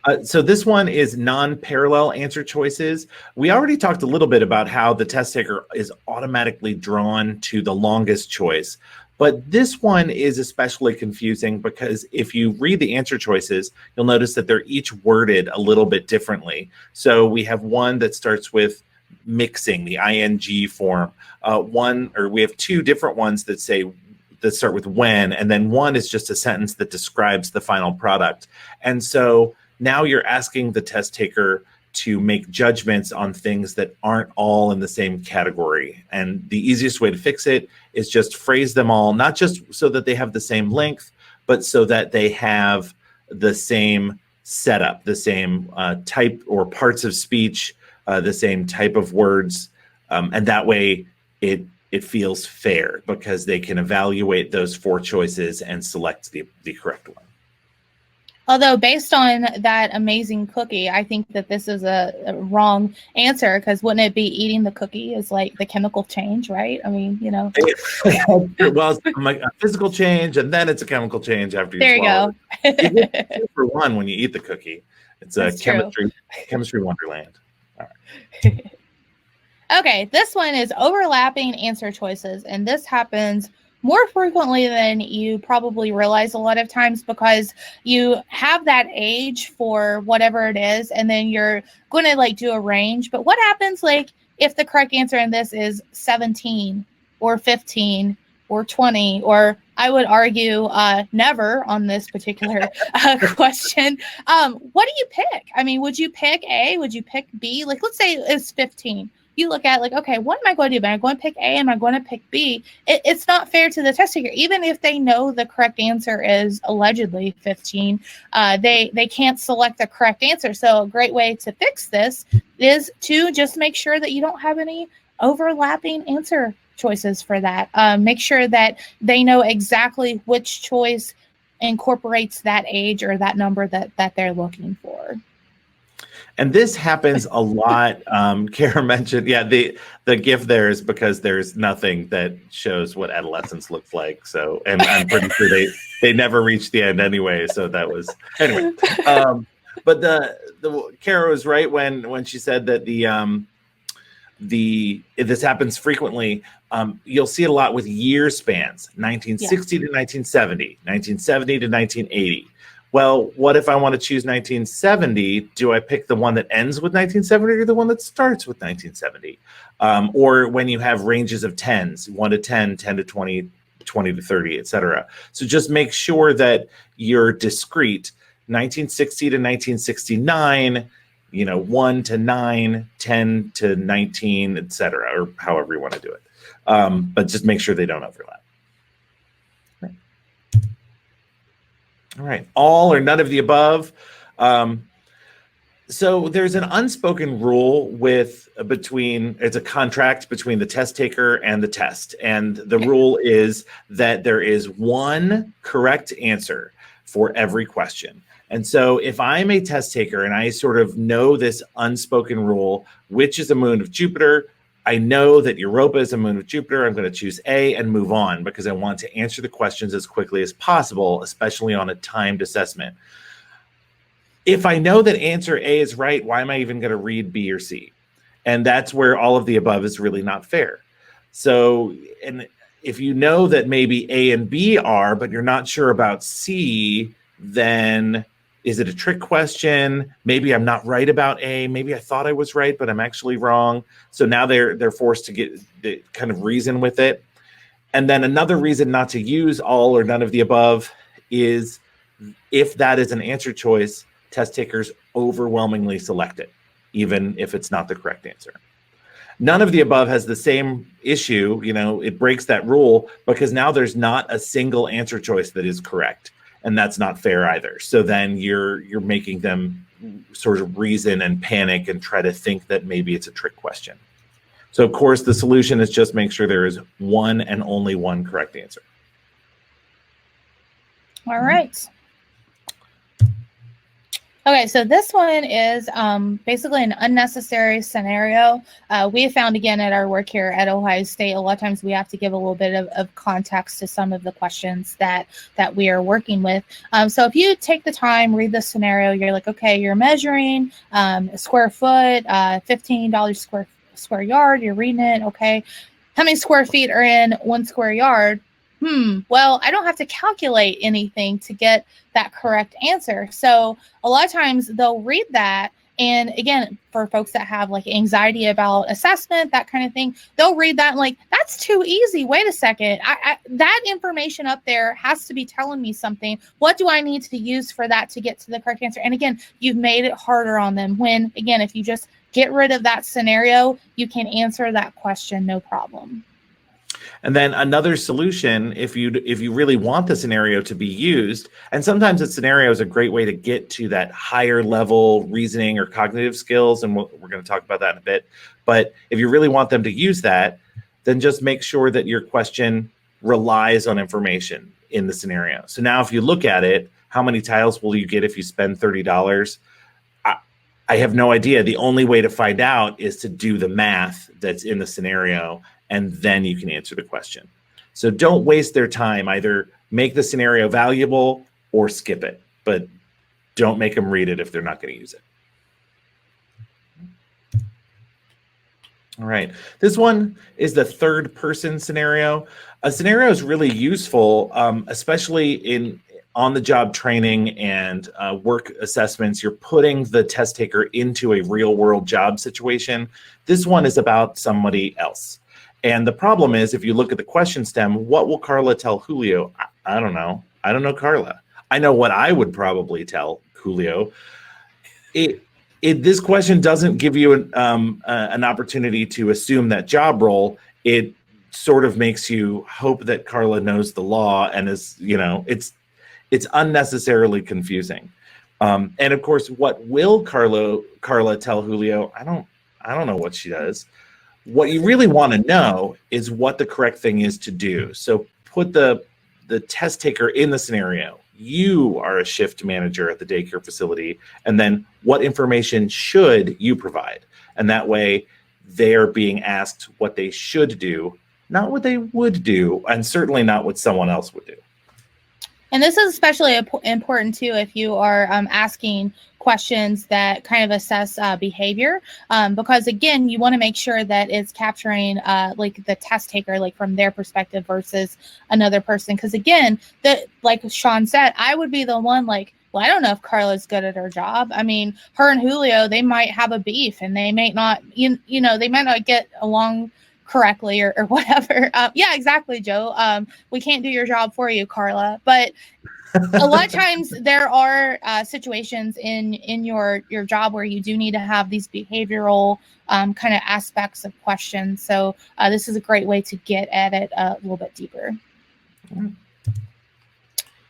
Right. So this one is non-parallel answer choices. We already talked a little bit about how the test taker is automatically drawn to the longest choice. But this one is especially confusing because if you read the answer choices, you'll notice that they're each worded a little bit differently. So we have one that starts with mixing, the ing form. We have two different ones that start with when, and then one is just a sentence that describes the final product. And so now you're asking the test taker to make judgments on things that aren't all in the same category. And the easiest way to fix it is just phrase them all, not just so that they have the same length, but so that they have the same setup, the same type or parts of speech, the same type of words. And that way it feels fair because they can evaluate those four choices and select the correct one. Although based on that amazing cookie, I think that this is a wrong answer, because wouldn't it be eating the cookie is like the chemical change, right? I mean, Well, it's like a physical change, and then it's a chemical change after you swallow it. You get 2 for 1 when you eat the cookie. It's a chemistry wonderland. All right. Okay, this one is overlapping answer choices, and this happens more frequently than you probably realize a lot of times, because you have that age for whatever it is, and then you're going to like do a range. But what happens like if the correct answer in this is 17 or 15 or 20, or I would argue never on this particular question? What do you pick? I mean, would you pick A? Would you pick B? Like, let's say it's 15. You look at like, okay, what am I going to do? Am I going to pick A? Am I going to pick B? It's not fair to the test taker. Even if they know the correct answer is allegedly 15, they can't select the correct answer. So a great way to fix this is to just make sure that you don't have any overlapping answer choices for that. Make sure that they know exactly which choice incorporates that age or that number that they're looking for. And this happens a lot. Cara mentioned, yeah, the GIF there is because there's nothing that shows what adolescence looks like. So, and I'm pretty sure they never reached the end anyway. So that was anyway. But the Cara was right when she said that this happens frequently. You'll see it a lot with year spans: 1960 to 1970, 1970 to 1980. Well, what if I want to choose 1970? Do I pick the one that ends with 1970 or the one that starts with 1970? Or when you have ranges of tens, 1 to 10, 10 to 20, 20 to 30, etc. So just make sure that you're discrete. 1960 to 1969, 1 to 9, 10 to 19, etc., or however you want to do it. But just make sure they don't overlap. All right, all or none of the above. So there's an unspoken rule it's a contract between the test taker and the test. And the rule is that there is one correct answer for every question. And so if I'm a test taker and I sort of know this unspoken rule, which is a moon of Jupiter, I know that Europa is a moon of Jupiter. I'm going to choose A and move on because I want to answer the questions as quickly as possible, especially on a timed assessment. If I know that answer A is right, why am I even going to read B or C? And that's where all of the above is really not fair. So, and if you know that maybe A and B are, but you're not sure about C, then is it a trick question? Maybe I'm not right about A. Maybe I thought I was right, but I'm actually wrong. So now they're forced to kind of reason with it. And then another reason not to use all or none of the above is if that is an answer choice, test takers overwhelmingly select it, even if it's not the correct answer. None of the above has the same issue. It breaks that rule because now there's not a single answer choice that is correct. And that's not fair either. So then you're making them sort of reason and panic and try to think that maybe it's a trick question. So of course, the solution is just make sure there is one and only one correct answer. All right. Okay, so this one is basically an unnecessary scenario. We have found, again, at our work here at Ohio State, a lot of times we have to give a little bit of context to some of the questions that we are working with. So if you take the time, read the scenario, you're like, okay, you're measuring a square foot, $15 square yard, you're reading it, okay. How many square feet are in 1 square yard? Well, I don't have to calculate anything to get that correct answer. So a lot of times they'll read that. And again, for folks that have like anxiety about assessment, that kind of thing, they'll read that and like, that's too easy. Wait a second. That information up there has to be telling me something. What do I need to use for that to get to the correct answer? And again, you've made it harder on them when, again, if you just get rid of that scenario, you can answer that question, no problem. And then another solution, if you really want the scenario to be used, and sometimes the scenario is a great way to get to that higher level reasoning or cognitive skills, and we're going to talk about that in a bit. But if you really want them to use that, then just make sure that your question relies on information in the scenario. So now if you look at it, how many tiles will you get if you spend $30? I have no idea. The only way to find out is to do the math that's in the scenario, and then you can answer the question. So don't waste their time. Either make the scenario valuable or skip it, but don't make them read it if they're not going to use it. All right, this one is the third person scenario. A scenario is really useful, especially in on-the-job training and work assessments. You're putting the test taker into a real-world job situation. This one is about somebody else. And the problem is, if you look at the question stem, what will Carla tell Julio? I don't know. I don't know Carla. I know what I would probably tell Julio. This question doesn't give you an opportunity to assume that job role. It sort of makes you hope that Carla knows the law and is, it's unnecessarily confusing. And of course, what will Carla tell Julio? I don't know what she does. What you really want to know is what the correct thing is to do. So put the test taker in the scenario. you are a shift manager at the daycare facility, and then what information should you provide? And that way they're being asked what they should do, not what they would do, and certainly not what someone else would do. And this is especially important too if you are asking questions that kind of assess behavior, because again, you want to make sure that it's capturing like the test taker, like from their perspective versus another person. Because again, like Sean said, I would be the one like, well, I don't know if Carla's good at her job. I mean, her and Julio, they might have a beef, and they may not, you know, they might not get along correctly or whatever. Yeah, exactly, Joe. We can't do your job for you, Carla. But a lot of times there are situations in your job where you do need to have these behavioral kind of aspects of questions. So this is a great way to get at it a little bit deeper.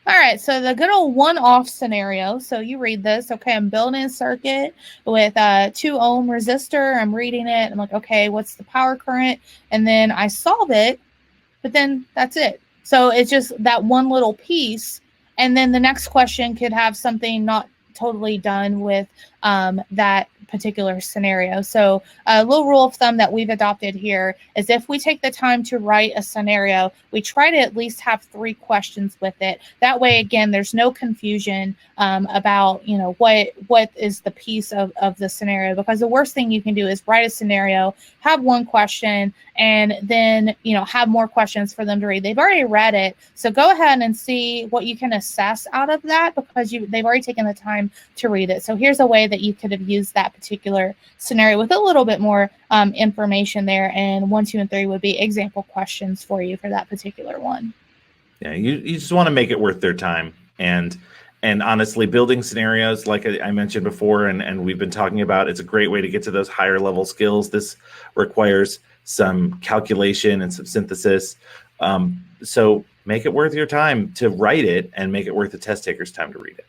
All right, so the good old one-off scenario. So you read this. Okay, I'm building a circuit with a 2 ohm resistor. I'm reading it. I'm like, okay, what's the power current? And then I solve it, but then that's it. So it's just that one little piece. And then the next question could have something not totally done with that particular scenario. So a little rule of thumb that we've adopted here is if we take the time to write a scenario, we try to at least have 3 questions with it. That way, again, there's no confusion about, you know, what is the piece of the scenario, because the worst thing you can do is write a scenario, have 1 question, and then, you know, have more questions for them to read. They've already read it. So go ahead and see what you can assess out of that, because they've already taken the time to read it. So here's a way that you could have used that particular scenario with a little bit more information there. And 1, 2, and 3 would be example questions for you for that particular one. Yeah, you just want to make it worth their time. And honestly, building scenarios, like I mentioned before, and we've been talking about, it's a great way to get to those higher level skills. This requires some calculation and some synthesis. So make it worth your time to write it, and make it worth the test taker's time to read it.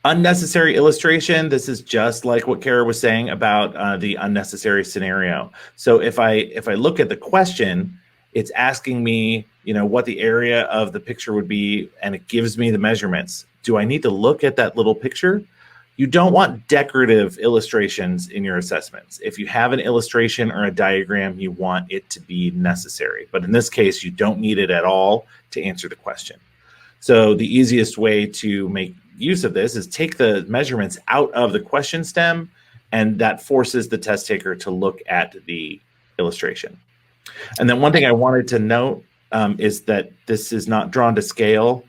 Unnecessary illustration. This is just like what Cara was saying about the unnecessary scenario. So if I look at the question, it's asking me, you know, what the area of the picture would be, and it gives me the measurements. Do I need to look at that little picture? You don't want decorative illustrations in your assessments. If you have an illustration or a diagram, you want it to be necessary. But in this case, you don't need it at all to answer the question. So the easiest way to make use of this is take the measurements out of the question stem, and that forces the test taker to look at the illustration. And then one thing I wanted to note is that this is not drawn to scale.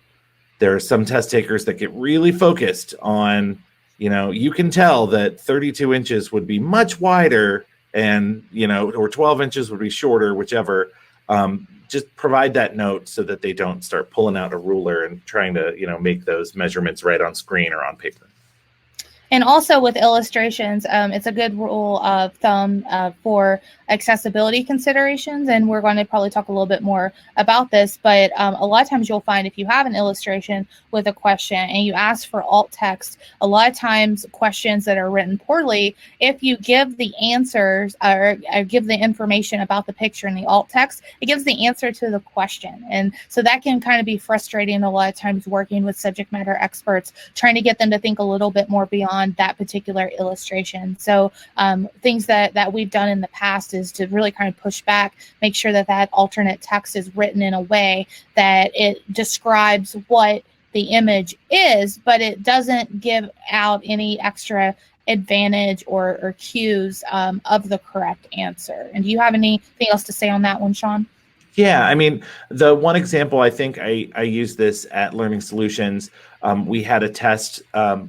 There are some test takers that get really focused on, you know, you can tell that 32 inches would be much wider, and, you know, or 12 inches would be shorter, whichever. Just provide that note so that they don't start pulling out a ruler and trying to, you know, make those measurements right on screen or on paper. And also with illustrations, it's a good rule of thumb for accessibility considerations. And we're going to probably talk a little bit more about this. But a lot of times you'll find if you have an illustration with a question and you ask for alt text, a lot of times questions that are written poorly, if you give the answers or give the information about the picture in the alt text, it gives the answer to the question. And so that can kind of be frustrating a lot of times working with subject matter experts, trying to get them to think a little bit more beyond that particular illustration. So things that we've done in the past is to really kind of push back, make sure that that alternate text is written in a way that it describes what the image is, but it doesn't give out any extra advantage or cues of the correct answer. And do you have anything else to say on that one, Sean? Yeah, I mean, the one example, I think I used this at Learning Solutions. We had a test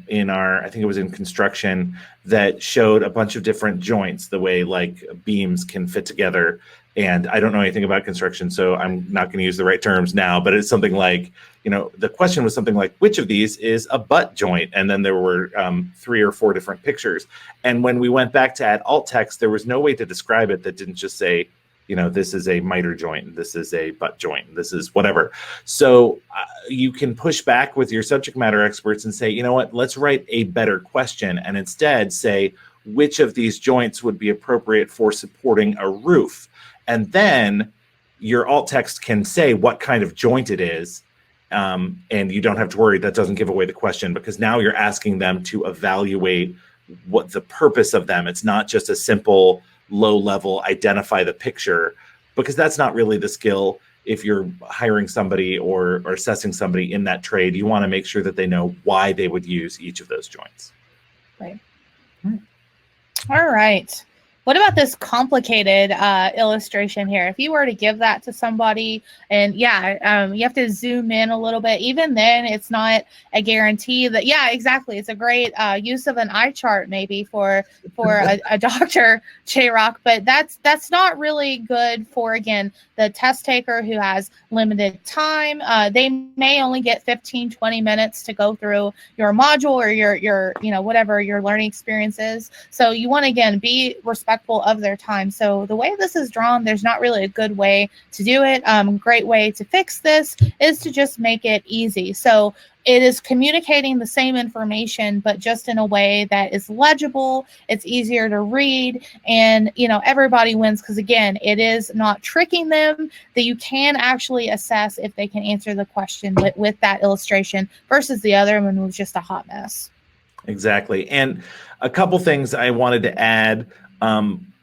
in our, I think it was in construction, that showed a bunch of different joints, the way like beams can fit together. And I don't know anything about construction, so I'm not going to use the right terms now, but it's something like, you know, the question was something like, which of these is a butt joint? And then there were 3 or 4 different pictures. And when we went back to add alt text, there was no way to describe it that didn't just say, you know, this is a miter joint, this is a butt joint, this is whatever. So you can push back with your subject matter experts and say, you know what, let's write a better question, and instead say, which of these joints would be appropriate for supporting a roof? And then your alt text can say what kind of joint it is. And you don't have to worry, that doesn't give away the question, because now you're asking them to evaluate what the purpose of them. It's not just a simple low level identify the picture, because that's not really the skill. If you're hiring somebody or assessing somebody in that trade, you want to make sure that they know why they would use each of those joints. Right. All right. What about this complicated illustration here? If you were to give that to somebody, and you have to zoom in a little bit. Even then, it's not a guarantee that, exactly. It's a great use of an eye chart maybe for a doctor, J-Rock, but that's not really good for, again, the test taker who has limited time. They may only get 15, 20 minutes to go through your module or your whatever your learning experience is. So you want to, again, be respectful of their time. So the way this is drawn, there's not really a good way to do it. Great way to fix this is to just make it easy. So it is communicating the same information, but just in a way that is legible, it's easier to read, and everybody wins, because again, it is not tricking them, that you can actually assess if they can answer the question with that illustration versus the other one was just a hot mess. Exactly. And a couple things I wanted to add.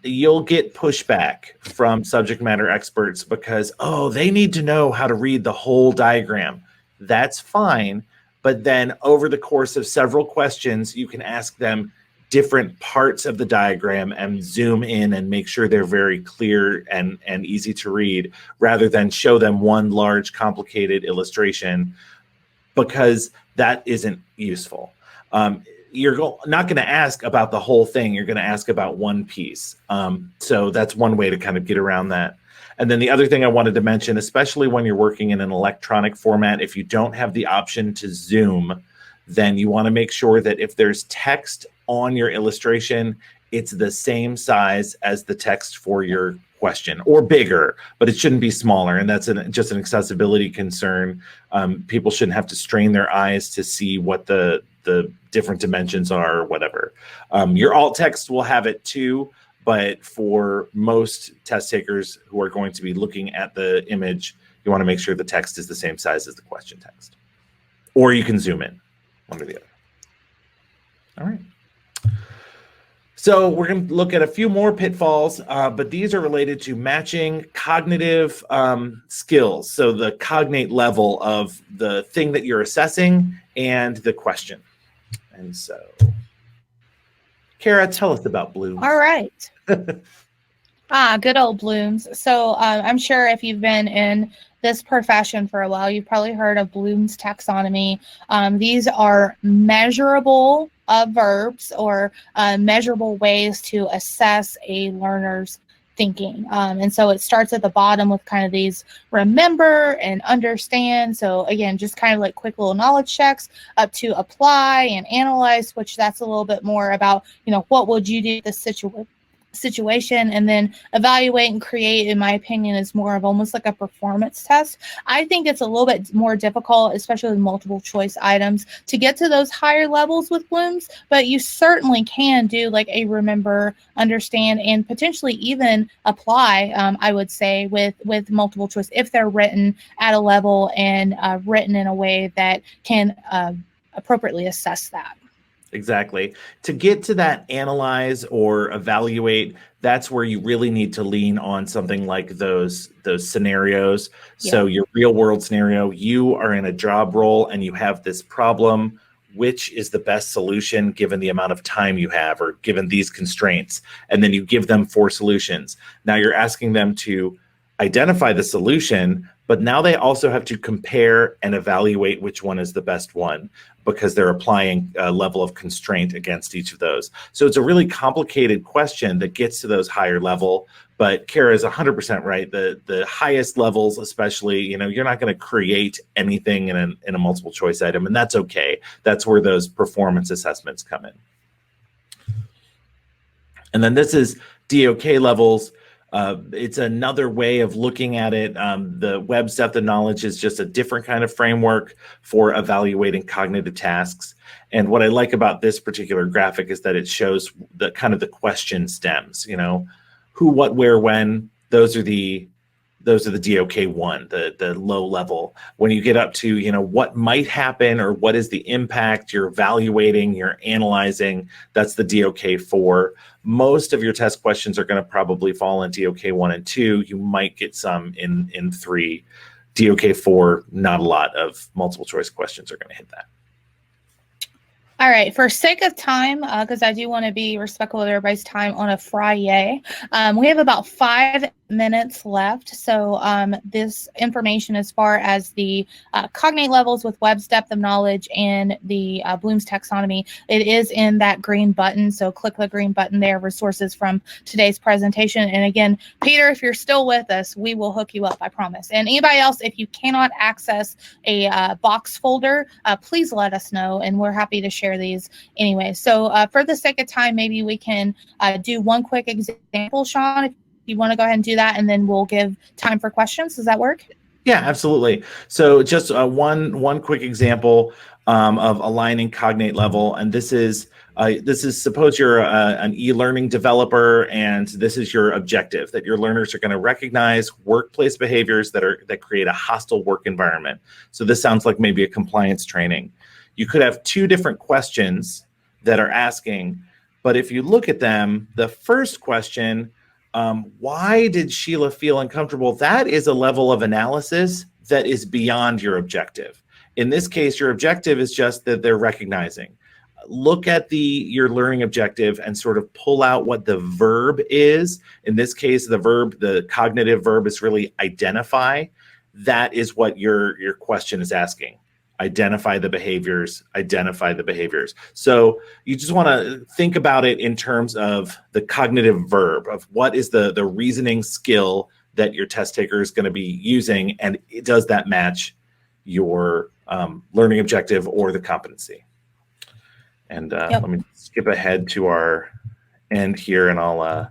You'll get pushback from subject matter experts because, they need to know how to read the whole diagram. That's fine. But then over the course of several questions, you can ask them different parts of the diagram and zoom in and make sure they're very clear and easy to read, rather than show them one large complicated illustration, because that isn't useful. You're not going to ask about the whole thing. You're going to ask about one piece. So that's one way to kind of get around that. And then the other thing I wanted to mention, especially when you're working in an electronic format, if you don't have the option to zoom, then you want to make sure that if there's text on your illustration, it's the same size as the text for your question, or bigger, but it shouldn't be smaller. And that's just an accessibility concern. People shouldn't have to strain their eyes to see what the different dimensions are or whatever. Your alt text will have it too, but for most test takers who are going to be looking at the image, you want to make sure the text is the same size as the question text. Or you can zoom in, one or the other. All right. So we're going to look at a few more pitfalls, but these are related to matching cognitive skills. So the cognate level of the thing that you're assessing and the question. And so, Cara, tell us about Blooms. All right. Good old Blooms. So I'm sure if you've been in this profession for a while, you've probably heard of Bloom's taxonomy. These are measurable verbs or measurable ways to assess a learner's thinking. And so it starts at the bottom with kind of these remember and understand. So again, just kind of like quick little knowledge checks, up to apply and analyze, which that's a little bit more about, what would you do in this situation, and then evaluate and create, in my opinion, is more of almost like a performance test. I think it's a little bit more difficult, especially with multiple choice items, to get to those higher levels with Bloom's, but you certainly can do like a remember, understand, and potentially even apply, I would say, with multiple choice if they're written at a level and written in a way that can appropriately assess that. Exactly. To get to that analyze or evaluate, that's where you really need to lean on something like those scenarios. Yeah. So your real world scenario, you are in a job role and you have this problem. Which is the best solution given the amount of time you have or given these constraints? And then you give them 4 solutions. Now you're asking them to identify the solution, but now they also have to compare and evaluate which one is the best one, because they're applying a level of constraint against each of those. So it's a really complicated question that gets to those higher level, but Cara is 100% right. The highest levels, especially, you're not going to create anything in a multiple choice item, and that's okay. That's where those performance assessments come in. And then this is DOK levels. It's another way of looking at it. The Webb's depth of knowledge is just a different kind of framework for evaluating cognitive tasks. And what I like about this particular graphic is that it shows the kind of the question stems, who, what, where, when. Those are the those are the DOK1, the low level. When you get up to, what might happen or what is the impact, you're evaluating, you're analyzing, that's the DOK4. Most of your test questions are going to probably fall in DOK1 and 2. You might get some in 3. DOK4, not a lot of multiple choice questions are going to hit that. All right, for sake of time, because I do want to be respectful of everybody's time on a Friday, we have about 5 minutes left. So this information as far as the cognate levels with Webb's depth of knowledge and the Bloom's taxonomy, it is in that green button. So click the green button there, resources from today's presentation. And again, Peter, if you're still with us, we will hook you up, I promise. And anybody else, if you cannot access a box folder, please let us know, and we're happy to share these anyway. So for the sake of time, maybe we can do one quick example, Sean, if you want to go ahead and do that, and then we'll give time for questions. Does that work? Yeah, absolutely. So just one quick example of aligning cognate level, and this is suppose you're an e-learning developer, and this is your objective, that your learners are going to recognize workplace behaviors that create a hostile work environment. So this sounds like maybe a compliance training. You could have 2 different questions that are asking, but if you look at them, the first question, why did Sheila feel uncomfortable? That is a level of analysis that is beyond your objective. In this case, your objective is just that they're recognizing. Look at your learning objective and sort of pull out what the verb is. In this case, the cognitive verb is really identify. That is what your question is asking. Identify the behaviors. So you just want to think about it in terms of the cognitive verb of what is the reasoning skill that your test taker is going to be using, and does that match your learning objective or the competency? And Let me skip ahead to our end here, and I'll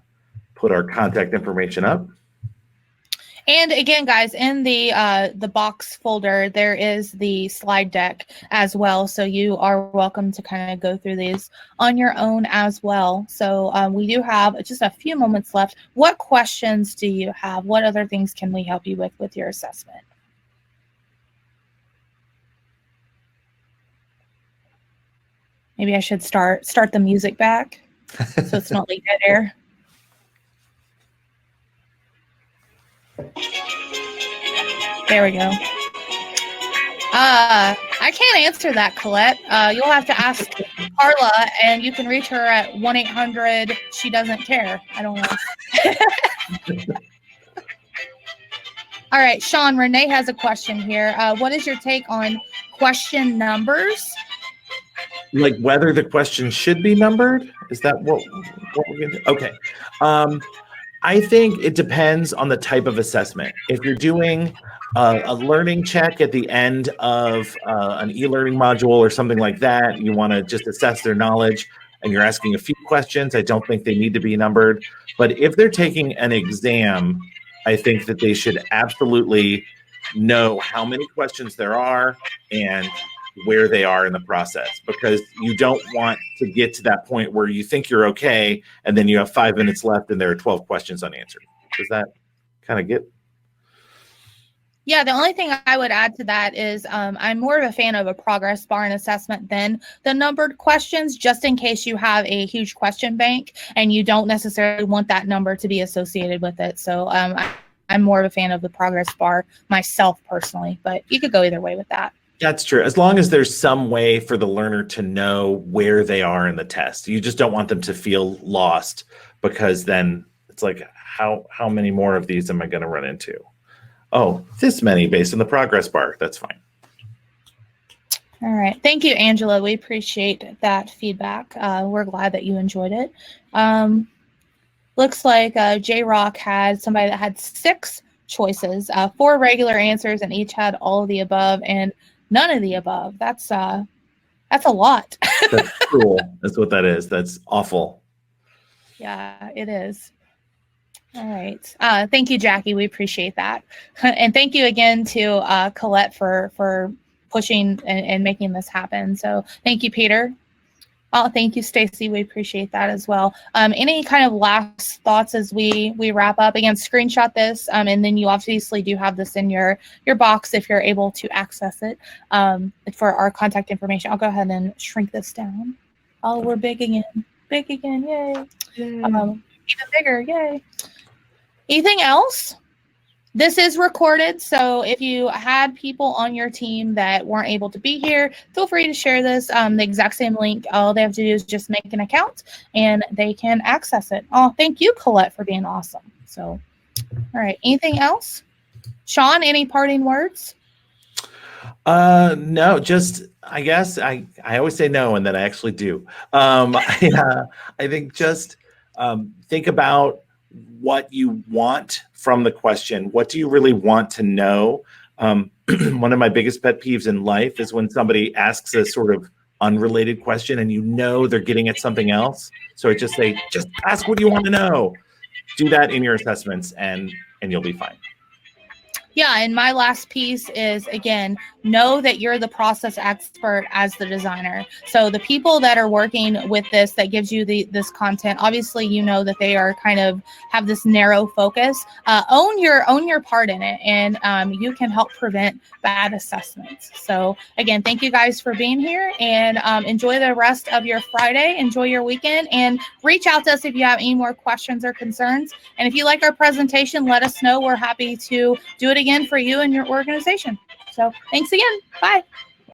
put our contact information up. And again, guys, in the box folder, there is the slide deck as well. So you are welcome to kind of go through these on your own as well. So we do have just a few moments left. What questions do you have? What other things can we help you with your assessment? Maybe I should start the music back so it's not like dead air. There we go. I can't answer that, Colette. You'll have to ask Carla, and you can reach her at 1-800 she doesn't care. I don't know. All right, Sean, Renee has a question here. What is your take on question numbers? Like whether the question should be numbered? Is that what we're going to do? Okay. I think it depends on the type of assessment. If you're doing a learning check at the end of an e-learning module or something like that, you want to just assess their knowledge, and you're asking a few questions, I don't think they need to be numbered. But if they're taking an exam, I think that they should absolutely know how many questions there are and where they are in the process, because you don't want to get to that point where you think you're okay and then you have 5 minutes left and there are 12 questions unanswered. Does that kind of get? Yeah, the only thing I would add to that is I'm more of a fan of a progress bar in assessment than the numbered questions, just in case you have a huge question bank and you don't necessarily want that number to be associated with it. So I'm more of a fan of the progress bar myself personally, but you could go either way with that. That's true. As long as there's some way for the learner to know where they are in the test. You just don't want them to feel lost, because then it's like, how many more of these am I going to run into? Oh, this many based on the progress bar. That's fine. All right. Thank you, Angela. We appreciate that feedback. We're glad that you enjoyed it. Looks like J-Rock had somebody that had 6 choices, 4 regular answers, and each had all of the above and none of the above. That's a lot. That's cruel. That's what that is. That's awful. Yeah, it is. All right. Thank you, Jackie. We appreciate that. And thank you again to Colette for pushing and making this happen. So thank you, Peter. Oh, thank you, Stacy. We appreciate that as well. Any kind of last thoughts as we wrap up? Again, screenshot this, and then you obviously do have this in your box if you're able to access it for our contact information. I'll go ahead and shrink this down. Oh, we're big again. Big again. Yay. Even bigger. Yay. Anything else? This is recorded, so if you had people on your team that weren't able to be here, feel free to share this. The exact same link. All they have to do is just make an account, and they can access it. Oh, thank you, Colette, for being awesome. So, all right. Anything else? Sean, any parting words? No, just I guess I always say no, and then I actually do. I think just think about what you want from the question. What do you really want to know? One of my biggest pet peeves in life is when somebody asks a sort of unrelated question and you know they're getting at something else. So I just say, just ask what you want to know. Do that in your assessments and you'll be fine. Yeah, and my last piece is, again, know that you're the process expert as the designer. So the people that are working with this, that gives you this content, obviously you know that they are kind of have this narrow focus. Own your part in it, and you can help prevent bad assessments. So again, thank you guys for being here, and enjoy the rest of your Friday. Enjoy your weekend, and reach out to us if you have any more questions or concerns. And if you like our presentation, let us know. We're happy to do it again for you and your organization. So thanks again. Bye.